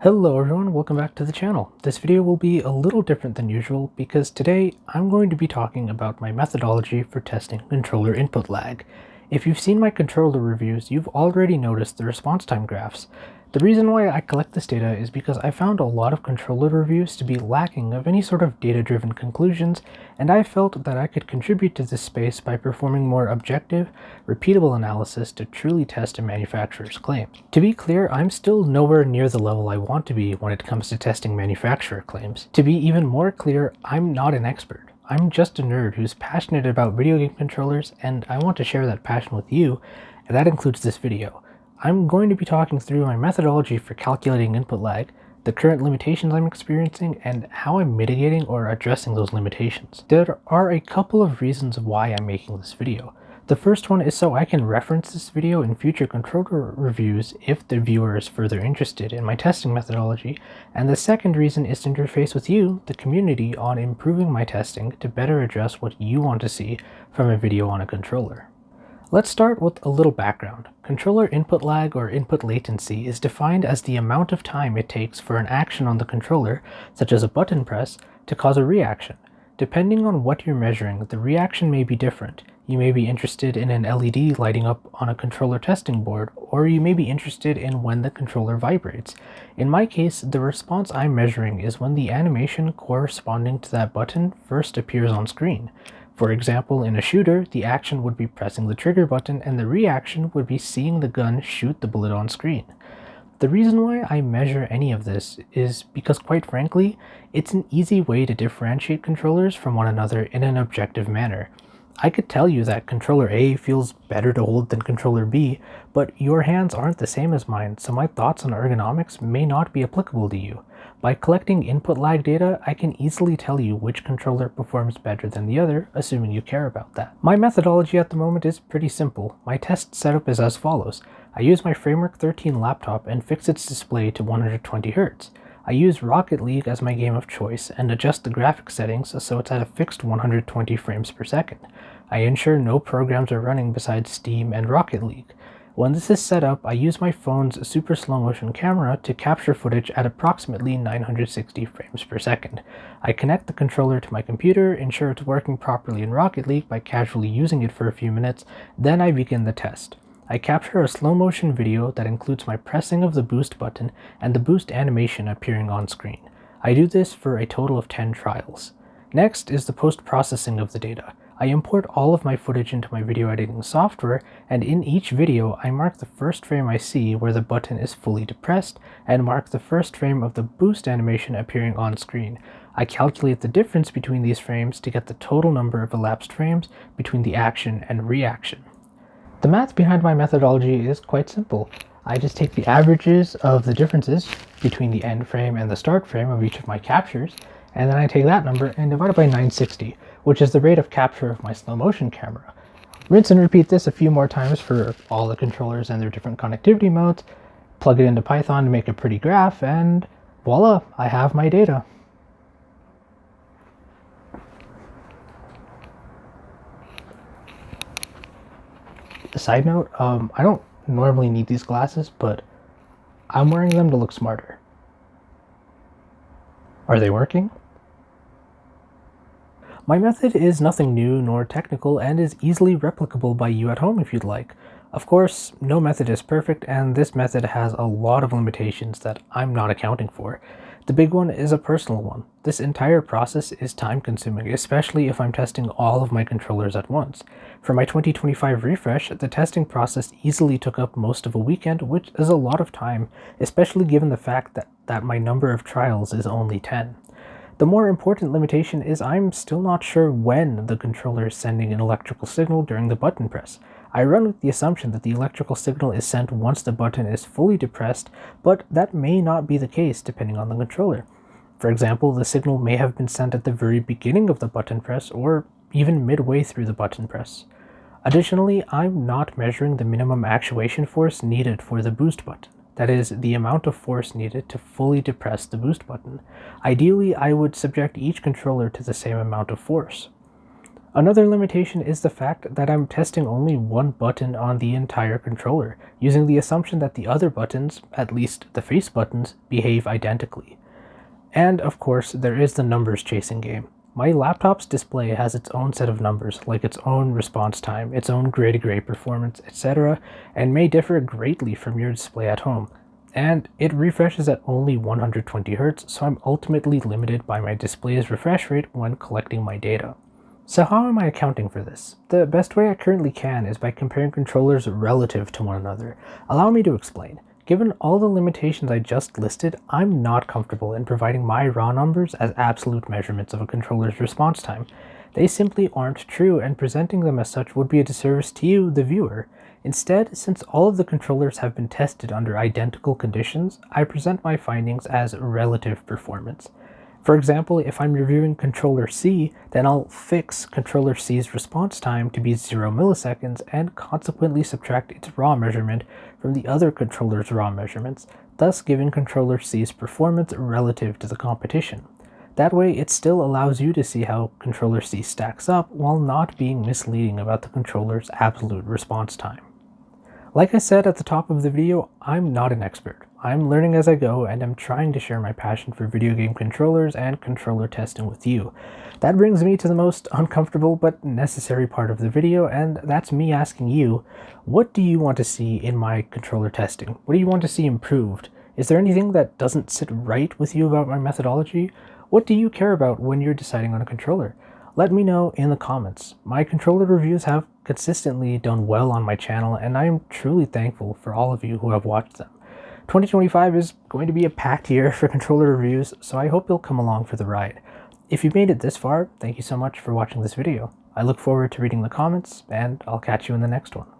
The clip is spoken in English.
Hello everyone, welcome back to the channel. This video will be a little different than usual because today I'm going to be talking about my methodology for testing controller input lag. If you've seen my controller reviews, you've already noticed the response time graphs. The reason why I collect this data is because I found a lot of controller reviews to be lacking of any sort of data-driven conclusions, and I felt that I could contribute to this space by performing more objective, repeatable analysis to truly test a manufacturer's claims. To be clear, I'm still nowhere near the level I want to be when it comes to testing manufacturer claims. To be even more clear, I'm not an expert. I'm just a nerd who's passionate about video game controllers, and I want to share that passion with you, and that includes this video. I'm going to be talking through my methodology for calculating input lag, the current limitations I'm experiencing, and how I'm mitigating or addressing those limitations. There are a couple of reasons why I'm making this video. The first one is so I can reference this video in future controller reviews if the viewer is further interested in my testing methodology, and the second reason is to interface with you, the community, on improving my testing to better address what you want to see from a video on a controller. Let's start with a little background. Controller input lag or input latency is defined as the amount of time it takes for an action on the controller, such as a button press, to cause a reaction. Depending on what you're measuring, the reaction may be different. You may be interested in an LED lighting up on a controller testing board, or you may be interested in when the controller vibrates. In my case, the response I'm measuring is when the animation corresponding to that button first appears on screen. For example, in a shooter, the action would be pressing the trigger button and the reaction would be seeing the gun shoot the bullet on screen. The reason why I measure any of this is because, quite frankly, it's an easy way to differentiate controllers from one another in an objective manner. I could tell you that controller A feels better to hold than controller B, but your hands aren't the same as mine, so my thoughts on ergonomics may not be applicable to you. By collecting input lag data, I can easily tell you which controller performs better than the other, assuming you care about that. My methodology at the moment is pretty simple. My test setup is as follows. I use my Framework 13 laptop and fix its display to 120 Hz. I use Rocket League as my game of choice and adjust the graphics settings so it's at a fixed 120 frames per second. I ensure no programs are running besides Steam and Rocket League. When this is set up, I use my phone's super slow motion camera to capture footage at approximately 960 frames per second. I connect the controller to my computer, ensure it's working properly in Rocket League by casually using it for a few minutes, then I begin the test. I capture a slow motion video that includes my pressing of the boost button and the boost animation appearing on screen. I do this for a total of 10 trials. Next is the post-processing of the data. I import all of my footage into my video editing software, and in each video I mark the first frame I see where the button is fully depressed and mark the first frame of the boost animation appearing on screen. I calculate the difference between these frames to get the total number of elapsed frames between the action and reaction. The math behind my methodology is quite simple. I just take the averages of the differences between the end frame and the start frame of each of my captures, and then I take that number and divide it by 960, which is the rate of capture of my slow motion camera. Rinse and repeat this a few more times for all the controllers and their different connectivity modes, plug it into Python to make a pretty graph, and voila, I have my data. A side note, I don't normally need these glasses, but I'm wearing them to look smarter. Are they working? My method is nothing new nor technical and is easily replicable by you at home if you'd like. Of course, no method is perfect, and this method has a lot of limitations that I'm not accounting for. The big one is a personal one. This entire process is time consuming, especially if I'm testing all of my controllers at once. For my 2025 refresh, the testing process easily took up most of a weekend, which is a lot of time, especially given the fact that my number of trials is only 10. The more important limitation is I'm still not sure when the controller is sending an electrical signal during the button press. I run with the assumption that the electrical signal is sent once the button is fully depressed, but that may not be the case depending on the controller. For example, the signal may have been sent at the very beginning of the button press or even midway through the button press. Additionally, I'm not measuring the minimum actuation force needed for the boost button. That is, the amount of force needed to fully depress the boost button. Ideally, I would subject each controller to the same amount of force. Another limitation is the fact that I'm testing only one button on the entire controller, using the assumption that the other buttons, at least the face buttons, behave identically. And of course, there is the numbers chasing game. My laptop's display has its own set of numbers, like its own response time, its own gray-to-gray performance, etc., and may differ greatly from your display at home. And it refreshes at only 120 Hz, so I'm ultimately limited by my display's refresh rate when collecting my data. So how am I accounting for this? The best way I currently can is by comparing controllers relative to one another. Allow me to explain. Given all the limitations I just listed, I'm not comfortable in providing my raw numbers as absolute measurements of a controller's response time. They simply aren't true, and presenting them as such would be a disservice to you, the viewer. Instead, since all of the controllers have been tested under identical conditions, I present my findings as relative performance. For example, if I'm reviewing controller C, then I'll fix controller C's response time to be 0 milliseconds and consequently subtract its raw measurement from the other controller's raw measurements, thus giving controller C's performance relative to the competition. That way, it still allows you to see how controller C stacks up while not being misleading about the controller's absolute response time. Like I said at the top of the video, I'm not an expert. I'm learning as I go, and I'm trying to share my passion for video game controllers and controller testing with you. That brings me to the most uncomfortable but necessary part of the video, and that's me asking you, what do you want to see in my controller testing? What do you want to see improved? Is there anything that doesn't sit right with you about my methodology? What do you care about when you're deciding on a controller? Let me know in the comments. My controller reviews have consistently done well on my channel, and I am truly thankful for all of you who have watched them. 2025 is going to be a packed year for controller reviews, so I hope you'll come along for the ride. If you've made it this far, thank you so much for watching this video. I look forward to reading the comments, and I'll catch you in the next one.